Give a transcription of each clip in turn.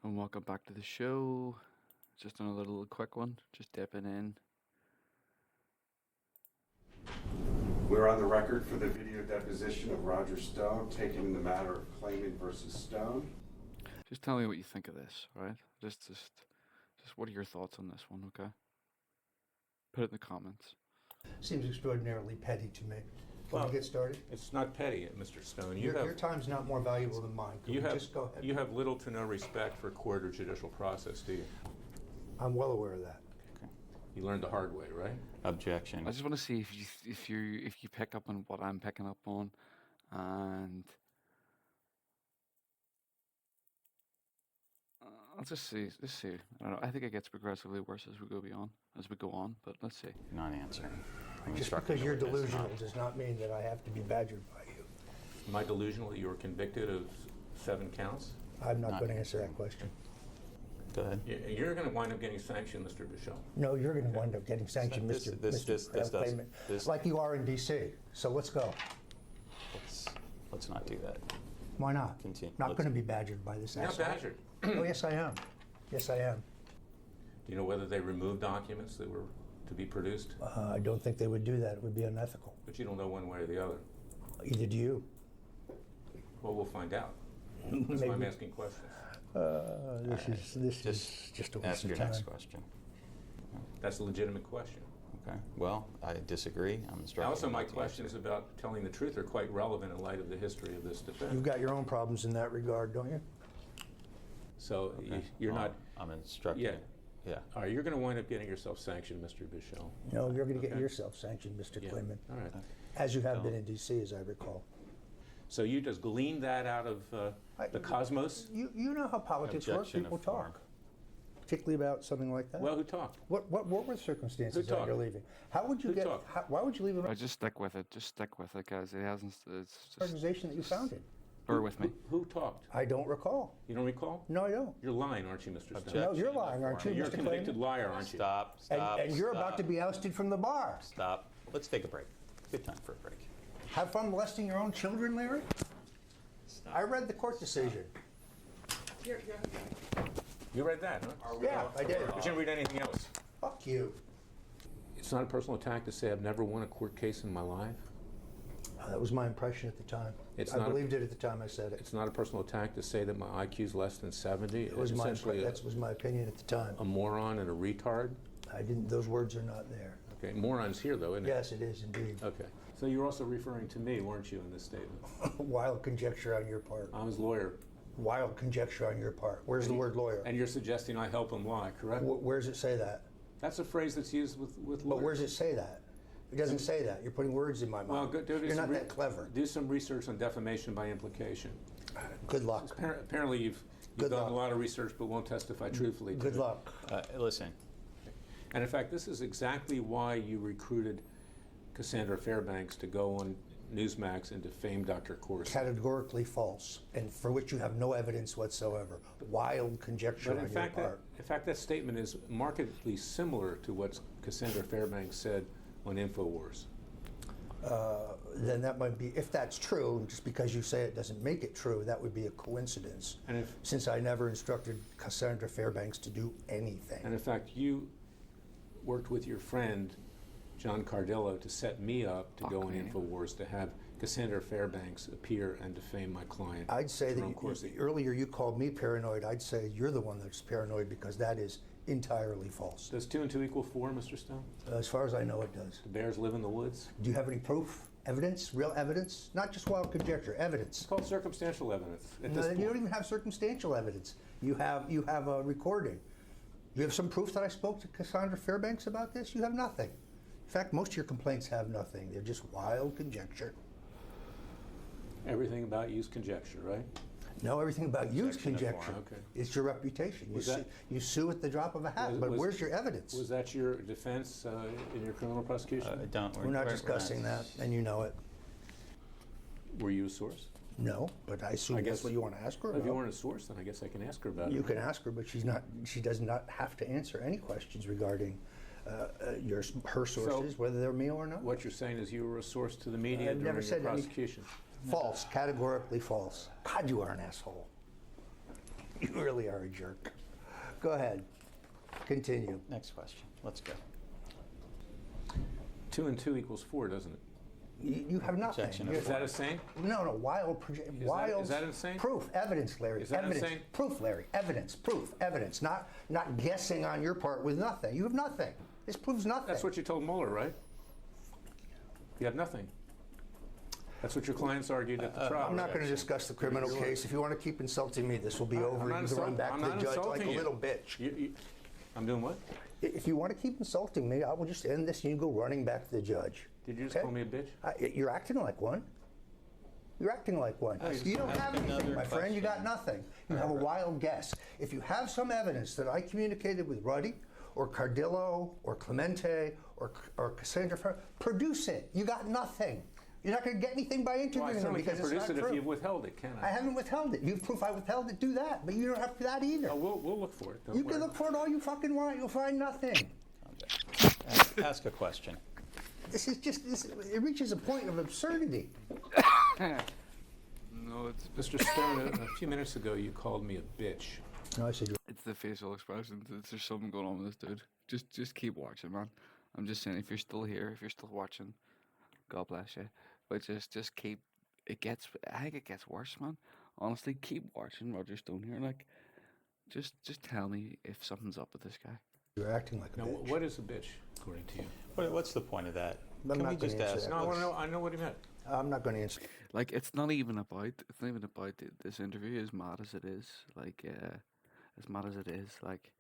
And welcome back to the show. Just another little quick one, just dipping in. We're on the record for the video deposition of Roger Stone, taken in the matter of Klayman versus Stone. Just tell me what you think of this, right? Just what are your thoughts on this one, okay? Put it in the comments. Seems extraordinarily petty to me. Can Well, we get started? It's not petty, Mr. Stone. Your time's not more valuable than mine. Can we just go ahead? You have little to no respect for court or judicial process, do you? I'm well aware of that. You learned the hard way, right? Objection. I just want to see if you pick up on what I'm picking up on, and let's just see. I don't know. I think it gets progressively worse as we go on. But let's see. Not answering. I'm Just instructing because the you're witness delusional not- does not mean that I have to be badgered by you. Am I delusional that you were convicted of 7 counts? I'm not Not- going to answer that question. Go ahead. You're going to wind up getting sanctioned, Mr. Bichelle. No, you're going to wind up getting sanctioned, This- Mr. this- Mr. this doesn't- Klayman, this- like you are in D.C. So let's go. Let's not do that. Why not? Continue. Not Let's- going to be badgered by this You're not asshole. badgered. Oh, yes, I am. Yes, I am. Do you know whether they removed documents that were to be produced? I don't think they would do that. It would be unethical. But you don't know one way or the other. Either do you. Well, we'll find out. That's why I'm Maybe. asking questions. This is just a waste Ask of your time. next question. That's a legitimate question. Okay. Well, I disagree. I'm instructing. Also, you my not to questions answer. about telling the truth are quite relevant in light of the history of this defense. You've got your own problems in that regard, don't you? So Okay. you're Well, not. I'm instructing. Yeah. you. Yeah. All right, you're going to wind up getting yourself sanctioned, Mr. Bichelle. No, you're going to get Okay. yourself sanctioned, Mr. Yeah. Klayman, All right. as you have No. been in D.C., as I recall. So you just gleaned that out of the cosmos? You know how politics work. Objection People of form. talk, particularly about something like that. Well, who talked? What were the circumstances Who that talked? you're leaving? How would you Who get? talked? Why would you leave an I just stick with it. Just stick with it, guys. It hasn't. It's just organization that you founded? bear with me. Who talked? I don't recall. You don't recall? No, I don't. You're lying, aren't you, Mr. Stone? Objection. No, you're lying, aren't you, You're a Mr. convicted Klayman? liar, aren't you? Stop. Stop. And you're about stop, to be ousted from the bar. Stop. Let's take a break. Good time for a break. Have fun molesting your own children, Larry. Stop. I read the court decision. You read that, huh? Yeah, I did. But you didn't read anything else. Fuck you. It's not a personal attack to say I've never won a court case in my life. That was my impression at the time. It's I not a- believed it at the time I said it. It's not a personal attack to say that my IQ is less than 70. It was essentially that was my opinion at the time. a moron and a retard. I didn't. Those words are not there. Okay, moron's here though, isn't it? Yes, it is indeed. Okay. So you're also referring to me, weren't you, in this statement? Wild conjecture on your part. I'm his lawyer. Wild conjecture on your part. Where's the word lawyer? And you're suggesting I help him lie, correct? Where does it say that? That's a phrase that's used with lawyers. But where does it say that? It doesn't say that. You're putting words in my Well, mouth. do You're some not that clever. Do some research on defamation by implication. Good luck. Apparently you've Good done luck. a lot of research but won't testify truthfully. to Good it. luck. Listen. And in fact, this is exactly why you recruited Cassandra Fairbanks to go on Newsmax and defame Dr. Corsi. Categorically false, and for which you have no evidence whatsoever. Wild conjecture But on in your fact, part. that statement is markedly similar to what Cassandra Fairbanks said on InfoWars. Then that might be, if that's true, just because you say it doesn't make it true, that would be a coincidence. And if- Since I never instructed Cassandra Fairbanks to do anything. And in fact, you worked with your friend, John Cardillo, to set me up to go on Okay. InfoWars to have Cassandra Fairbanks appear and defame my client. I'd say Jerome that Corsi. earlier you called me paranoid. I'd say you're the one that's paranoid because that is entirely false. Does 2 and 2 equal 4, Mr. Stone? As far as I know, it does. The bears live in the woods? Do you have any proof, evidence, real evidence? Not just wild conjecture, evidence. It's called circumstantial evidence at No, this you don't point. even have circumstantial evidence. You have a recording. You have some proof that I spoke to Cassandra Fairbanks about this? You have nothing. In fact, most of your complaints have nothing. They're just wild conjecture. Everything about you is conjecture, right? No, everything about you is Objection to form, conjecture. okay. It's your reputation. Was that- You sue at the drop of a hat, but where's your evidence? Was that your defense in your criminal prosecution? We're not discussing that, and you know it. Were you a source? No, but I assume I that's guess- what you want to ask her If you about. weren't a source, then I guess I can ask her about You it. can ask her, but she does not have to answer any questions regarding her sources, whether they're me or not. What you're saying is you were a source to the media I've during never your said any- prosecution. False, categorically false. God, you are an asshole. You really are a jerk. Go ahead. Continue. Next question. Let's go. 2 and 2 equals 4, doesn't it? You have nothing. Objection. You're- Is that insane? No, wild, wild. is that insane? Proof, evidence, Larry. Is that evidence. insane? Proof, Larry. Evidence, proof, evidence. Not guessing on your part with nothing. You have nothing. This proves nothing. That's what you told Mueller, right? You have nothing. That's what your clients argued at the trial. I'm not going to discuss the criminal case. If you want to keep insulting me, this will be over. You can run back to the judge like a little bitch. I'm doing what? If you want to keep insulting me, I will just end this and you go running back to the judge. Did you just Okay? call me a bitch? You're acting like one. You're acting like one. You don't have anything, another my friend. You got question. nothing. You have a wild guess. If you have some evidence that I communicated with Ruddy or Cardillo or Clemente or Cassandra, produce it. You got nothing. You're not going to get anything by Well, I interviewing them certainly because can't it's produce not it if true. you've withheld it, can I I? haven't withheld it. You have proof I withheld it. Do that, but you don't have to do that either. Oh, we'll look for it. Don't You worry. can look for it all you fucking want. You'll find nothing. Ask a question. This is just it reaches a point of absurdity. No, Mr. Stone, a few minutes ago you called me a bitch. No, I said you. it's the facial expressions. There's something going on with this dude. Just keep watching, man. I'm just saying, if you're still here, if you're still watching, God bless you. But just keep. I think it gets worse, man. Honestly, keep watching Roger Stone here. Like, just tell me if something's up with this guy. You're acting like a Now, bitch. what is a bitch, according to you? What's the point of that? I'm Can not we gonna just answer ask? that. No, I want to know. I know what he meant. I'm not going to answer. Like, it's not even about this interview, as mad as it is. Like, as mad as it is, like,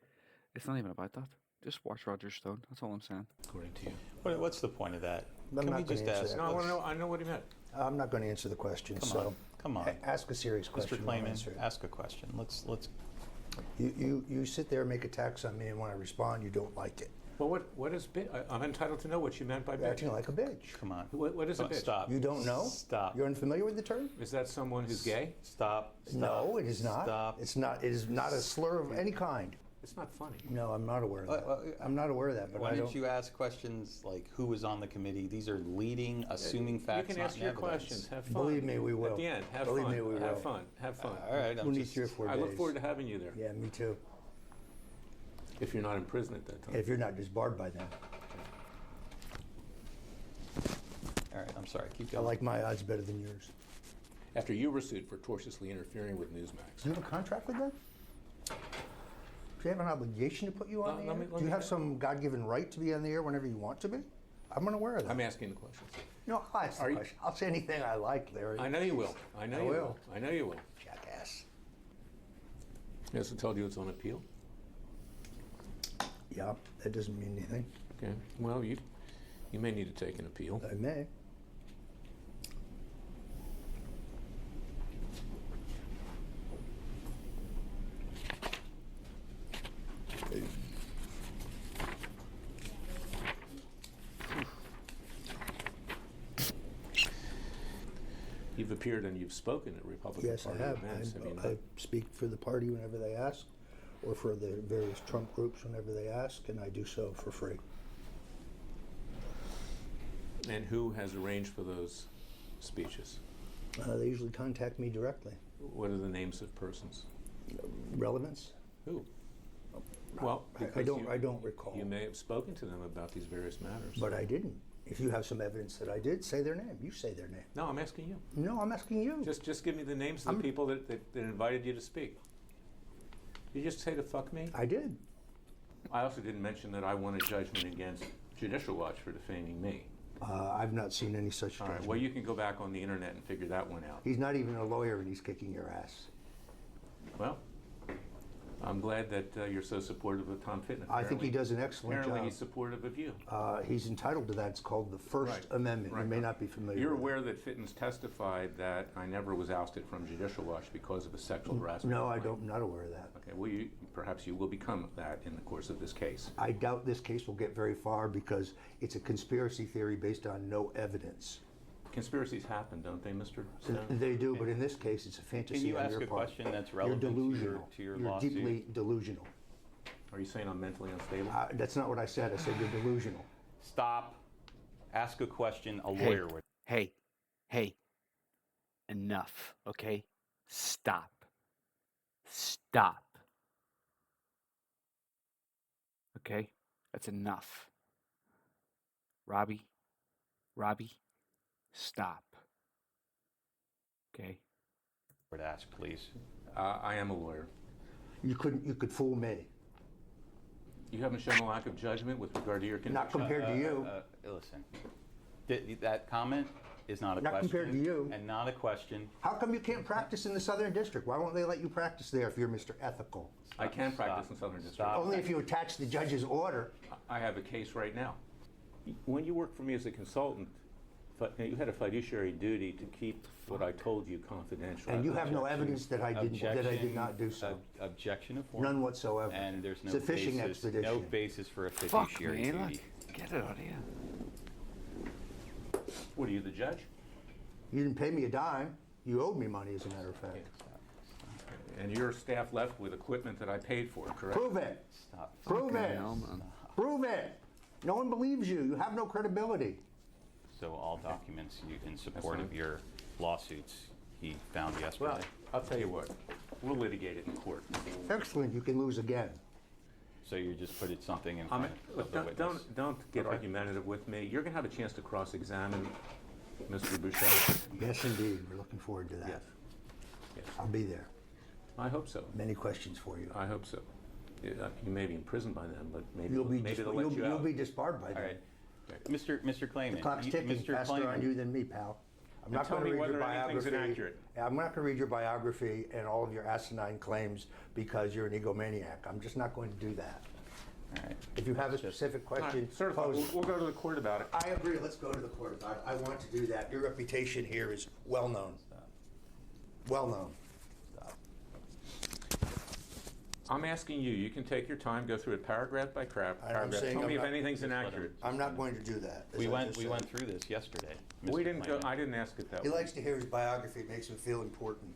it's not even about that. Just watch Roger Stone. That's all I'm saying. According to you. What's the point of that? I'm Can not we gonna just answer ask? that. No, I want to know. I know what he meant. I'm not going to answer the question. Come so on. Come on. Ask a serious question. Mr. I'll Klayman, answer it. ask a question. Let's. You sit there and make attacks on me, and when I respond, you don't like it. Well, what is bitch? I'm entitled to know what you meant by You're bitch. acting like a bitch. Come on. What is a bitch? Stop. You don't know? Stop. You're unfamiliar with the term? Is that someone who's gay? Stop. No, it is not. Stop. It's not. It is not a slur of any kind. It's not funny. No, I'm not aware of that. I'm not aware of that. But Why I didn't don't. you ask questions like who was on the committee? These are leading, assuming facts, You can not ask your evidence. questions. Have fun. Believe me, we will. At the end, have Believe fun. me, we will. Have fun. Have fun. All right. We'll need 3 or 4 I days. look forward to having you there. Yeah, me too. If you're not in prison at that time. If you're not disbarred by then. All right. I'm sorry. Keep I going. like my odds better than yours. After you were sued for tortiously interfering with Newsmax. Do you have a contract with them? Do you have an obligation to put you on the let air? me- let Do you me- have some God-given right to be on the air whenever you want to be? I'm unaware of that. I'm asking the questions. No, I'll ask the Are you- question. I'll say anything I like, Larry. I know you will. I know I you will. will. I know you will. Jackass. He also told you it's on appeal. Yeah, that doesn't mean anything. Okay. Well, you may need to take an appeal. I may. You've appeared and you've spoken at Republican Yes, I Party have. events. Have you I not? speak for the party whenever they ask, or for the various Trump groups whenever they ask, and I do so for free. And who has arranged for those speeches? They usually contact me directly. What are the names of persons? Relevance? Who? Well, I because don't. you- I don't recall. You may have spoken to them about these various matters. But I didn't. If you have some evidence that I did, say their name. You say their name. No, I'm asking you. No, I'm asking you. Just give me the names of the people that invited you to speak. You just say to fuck me? I did. I also didn't mention that I won a judgment against Judicial Watch for defaming me. I've not seen any such All right, judgment. well, you can go back on the internet and figure that one out. He's not even a lawyer, and he's kicking your ass. Well, I'm glad that you're so supportive of Tom Fitton. I think he does an excellent Apparently job. he's supportive of you. He's entitled to that. It's called the First Right. Amendment. Right. You may not be familiar You're with it. aware that Fitton's testified that I never was ousted from Judicial Watch because of a sexual harassment No, I complaint. don't. I'm not aware of that. Okay, well, perhaps you will become that in the course of this case. I doubt this case will get very far because it's a conspiracy theory based on no evidence. Conspiracies happen, don't they, Mr. Stone? They do, but in this case, it's a fantasy Can you on ask your a part. question that's You're relevant to your delusional. You're lawsuit? deeply delusional. Are you saying I'm mentally unstable? That's not what I said. I said you're delusional. Stop. Ask a question. A lawyer would. Hey, enough, okay? Stop. Stop. Okay? That's enough. Robbie, stop. Okay? Would ask, please. I am a lawyer. You could fool me. You haven't shown a lack of judgment with regard to your conviction. Not compared to you. Listen, that comment is not a Not question. compared to you. And not a question. How come you can't practice in the Southern District? Why won't they let you practice there if you're Mr. Ethical? I can practice in Stop. Southern District. Stop. Only if you attach the judge's order. I have a case right now. When you worked for me as a consultant, you had a fiduciary duty to keep what I told you confidential. And you have no evidence that I did not do so. Objection of form. None whatsoever. And there's no It's a fishing basis, expedition. no basis for a Fuck fiduciary me, duty. like, get it out of here. What are you, the judge? You didn't pay me a dime. You owed me money, as a matter of fact. And your staff left with equipment that I paid for, correct? Prove it. Stop. Prove it. Hell, man. Prove it. No one believes you. You have no credibility. So all documents in support of fine. your lawsuits he found yesterday. Well, I'll tell you what, we'll litigate it in court. Excellent. You can lose again. So you just put something in I front mean, of look, the witness. don't get argumentative with me. You're gonna have a chance to cross-examine Mr. Boucher. Yes, indeed. We're looking forward to that. Yes. Yes. I'll be there. I hope so. Many questions for you. I hope so. You may be in prison by then, but maybe You'll be maybe they'll let you you'll out. be disbarred by All then. right. Mr. Clayman. The clock's ticking Mr. faster on Clayman. you than me, pal. I'm not tell going to me read your whether anything's biography. inaccurate. I'm not going to read your biography and all of your asinine claims because you're an egomaniac. I'm just not going to do that. All right. If you have a specific All question, right, certified. pose it. We'll go to the court about it. I agree. Let's go to the court about it. I want to do that. Your reputation here is well known. Well known. I'm asking you, you can take your time, go through it paragraph by paragraph. saying Tell I'm me if not- anything's inaccurate. I'm not going to do that. as We I went just we said. went through this yesterday. We Mr. didn't go, Clayman. I didn't ask it that He way. likes to hear his biography. It makes him feel important.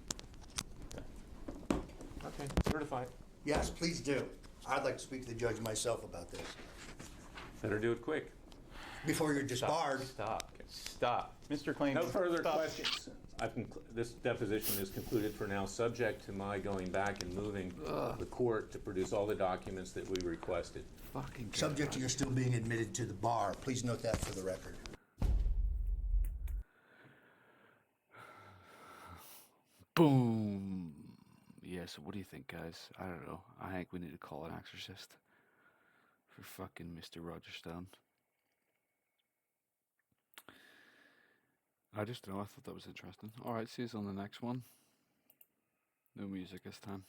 Okay, certified. Yes, please do. I'd like to speak to the judge myself about this. Better do it quick. Before you're disbarred. Stop. Mr. Clayman. No further stop. questions. This deposition is concluded for now, subject to my going back and moving the court to produce all the documents that we requested. Fucking get Subject it to your still being admitted to the bar. Please note that for the record. Boom. Yeah, so what do you think, guys? I don't know. I think we need to call an exorcist for fucking Mr. Roger Stone. I just don't know. I thought that was interesting. Alright, see you on the next one. No music this time.